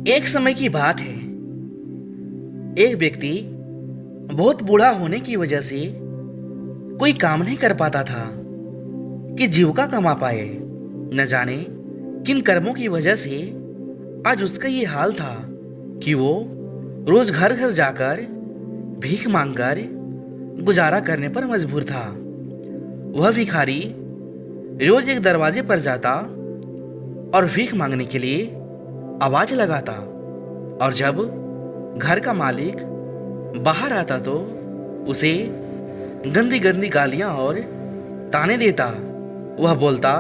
एक समय की बात है। एक व्यक्ति बहुत बूढ़ा होने की वजह से कोई काम नहीं कर पाता था कि जीविका कमा पाए। न जाने किन कर्मों की वजह से आज उसका ये हाल था कि वो रोज घर घर जाकर भीख मांगकर गुजारा करने पर मजबूर था। वह भिखारी रोज एक दरवाजे पर जाता और भीख मांगने के लिए आवाज लगाता, और जब घर का मालिक बाहर आता तो उसे गंदी गंदी गालियां और ताने देता। वह बोलता,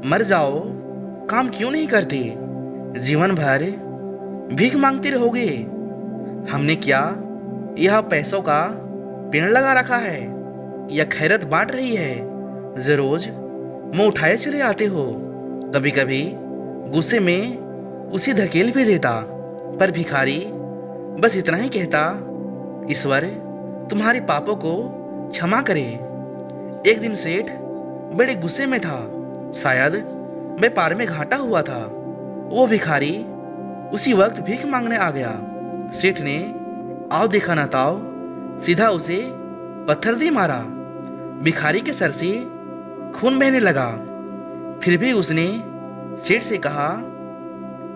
मर जाओ, काम क्यों नहीं करते, जीवन भर भीख मांगते रहोगे। हमने क्या यह पैसों का पेड़ लगा रखा है या खैरत बांट रही है जो रोज मुंह उठाए चले आते हो। कभी कभी गुस्से में उसे धकेल भी देता, पर भिखारी बस इतना ही कहता, ईश्वर तुम्हारे पापों को क्षमा करे। एक दिन सेठ बड़े गुस्से में था, शायद व्यापार में घाटा हुआ था। वो भिखारी उसी वक्त भीख मांगने आ गया। सेठ ने आओ देखा ना ताओ सीधा उसे पत्थर दे मारा। भिखारी के सर से खून बहने लगा। फिर भी उसने सेठ से कहा,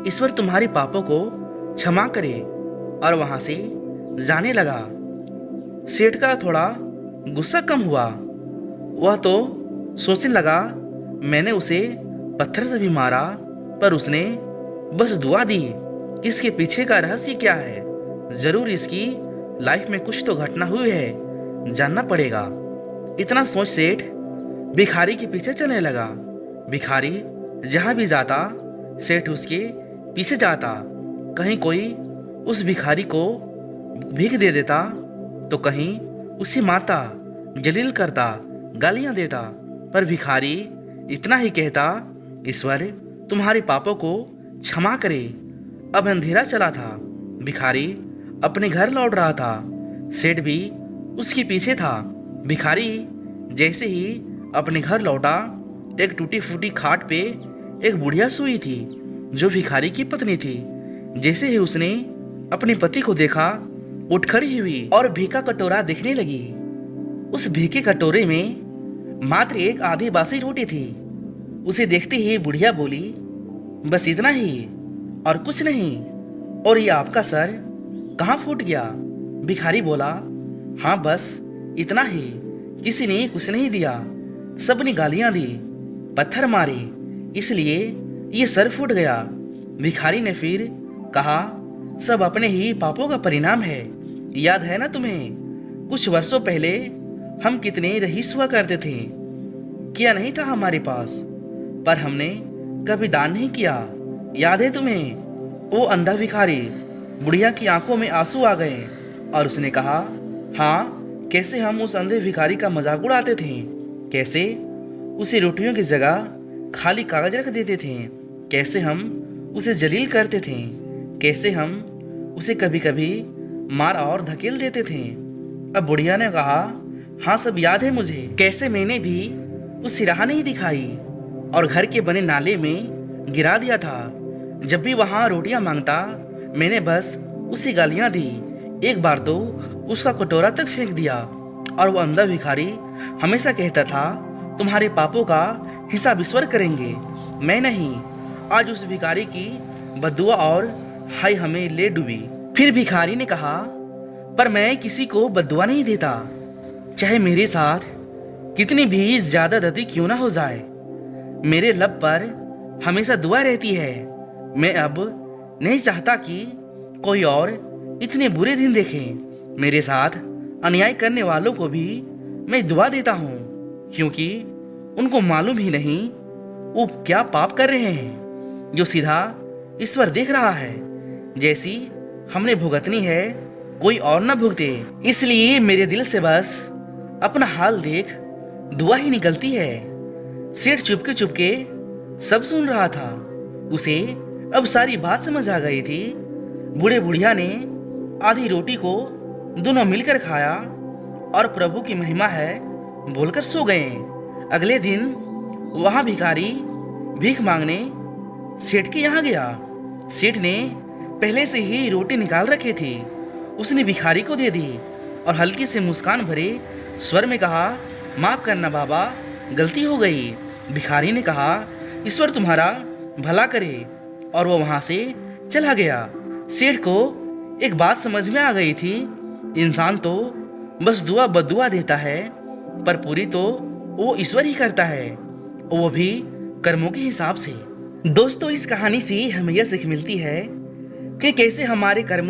ईश्वर तुम्हारे पापों को क्षमा करे, और वहां से जाने लगा। सेठ का थोड़ा गुस्सा कम हुआ। वह तो सोचने लगा, मैंने उसे पत्थर से भी मारा पर उसने बस दुआ दी। इसके पीछे का रहस्य क्या है? जरूर इसकी लाइफ में कुछ तो घटना हुई है, जानना पड़ेगा। इतना सोच सेठ भिखारी के पीछे चलने लगा। भिखारी जहां भी जाता सेठ उसके पीछे जाता। कहीं कोई उस भिखारी को भीख दे देता तो कहीं उसे मारता, जलील करता, गालियां देता। पर भिखारी इतना ही कहता, ईश्वर तुम्हारे पापों को क्षमा करे। अब अंधेरा चला था। भिखारी अपने घर लौट रहा था। सेठ भी उसके पीछे था। भिखारी जैसे ही अपने घर लौटा, एक टूटी फूटी खाट पे एक बुढ़िया सोई थी जो भिखारी की पत्नी थी। जैसे ही उसने अपने पति को देखा, उठ खड़ी हुई और भीख का कटोरा देखने लगी। उस भीख के कटोरे में मात्र एक आधी बासी रोटी थी। उसे देखते ही बुढ़िया बोली, बस इतना ही और कुछ नहीं, और ये आपका सर कहाँ फूट गया? भिखारी बोला, हाँ बस इतना ही, किसी ने कुछ नहीं दिया, सबने गालियां दी, पत्थर मारे, इसलिए ये सर फूट गया। भिखारी ने फिर कहा, सब अपने ही पापों का परिणाम है। याद है ना तुम्हें, कुछ वर्षों पहले हम कितने रईस हुआ करते थे, क्या नहीं था हमारे पास, पर हमने कभी दान नहीं किया। याद है तुम्हें? वो अंधा भिखारी, बुढ़िया की आंखों में आंसू आ गए और उसने कहा, हाँ, कैसे हम उस अंधे भिखारी का मजाक उड़ाते थे, कैसे उसे रोटियों की जगह खाली कागज रख देते थे, कैसे हम उसे जलील करते थे, कैसे हम उसे कभी कभी मार और धकेल देते थे। अब बुढ़िया ने कहा, हाँ सब याद है मुझे, कैसे मैंने भी उसे राह नहीं दिखाई और घर के बने नाले में गिरा दिया था। जब भी वहाँ रोटियां मांगता मैंने बस उसे गालियां दी, एक बार तो उसका कटोरा तक फेंक दिया। और वो अंधा भिखारी हमेशा कहता था, तुम्हारे पापों का हिसाब ईश्वर करेंगे, मैं नहीं। आज उस भिखारी की बद्दुआ और हाय हमें ले डूबी। फिर भिखारी ने कहा, पर मैं किसी को बद्दुआ नहीं देता, चाहे मेरे साथ कितनी भी ज्यादा दर्दी क्यों ना हो जाए, मेरे लब पर हमेशा दुआ रहती है। मैं अब नहीं चाहता कि कोई और इतने बुरे दिन देखे। मेरे साथ अन्याय करने वालों को भी मैं दुआ देता हूँ, क्योंकि उनको मालूम ही नहीं वो क्या पाप कर रहे हैं, जो सीधा ईश्वर देख रहा है। जैसी हमने भुगतनी है कोई और न भुगते, इसलिए मेरे दिल से बस अपना हाल देख दुआ ही निकलती है। सेठ चुपके चुपके सब सुन रहा था। उसे अब सारी बात समझ आ गई थी। बूढ़े बुढ़िया ने आधी रोटी को दोनों मिलकर खाया और प्रभु की महिमा है बोलकर सो गए। अगले दिन वहां भिखारी भीख मांगने सेठ के यहाँ गया। सेठ ने पहले से ही रोटी निकाल रखी थी उसने भिखारी को दे दी और हल्की से मुस्कान भरे स्वर में कहा, माफ़ करना बाबा, गलती हो गई। भिखारी ने कहा, ईश्वर तुम्हारा भला करे, और वो वहाँ से चला गया। सेठ को एक बात समझ में आ गई थी, इंसान तो बस दुआ बदुआ देता है, पर पूरी तो वो ईश्वर ही करता है, वो भी कर्मों के हिसाब से। दोस्तों, इस कहानी से हमें यह सीख मिलती है कि कैसे हमारे कर्म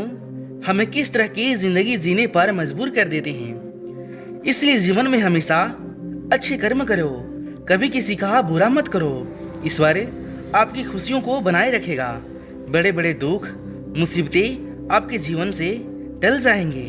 हमें किस तरह की जिंदगी जीने पर मजबूर कर देते हैं। इसलिए जीवन में हमेशा अच्छे कर्म करो, कभी किसी का बुरा मत करो। ईश्वर आपकी खुशियों को बनाए रखेगा। बड़े बड़े दुख मुसीबतें आपके जीवन से टल जाएंगे।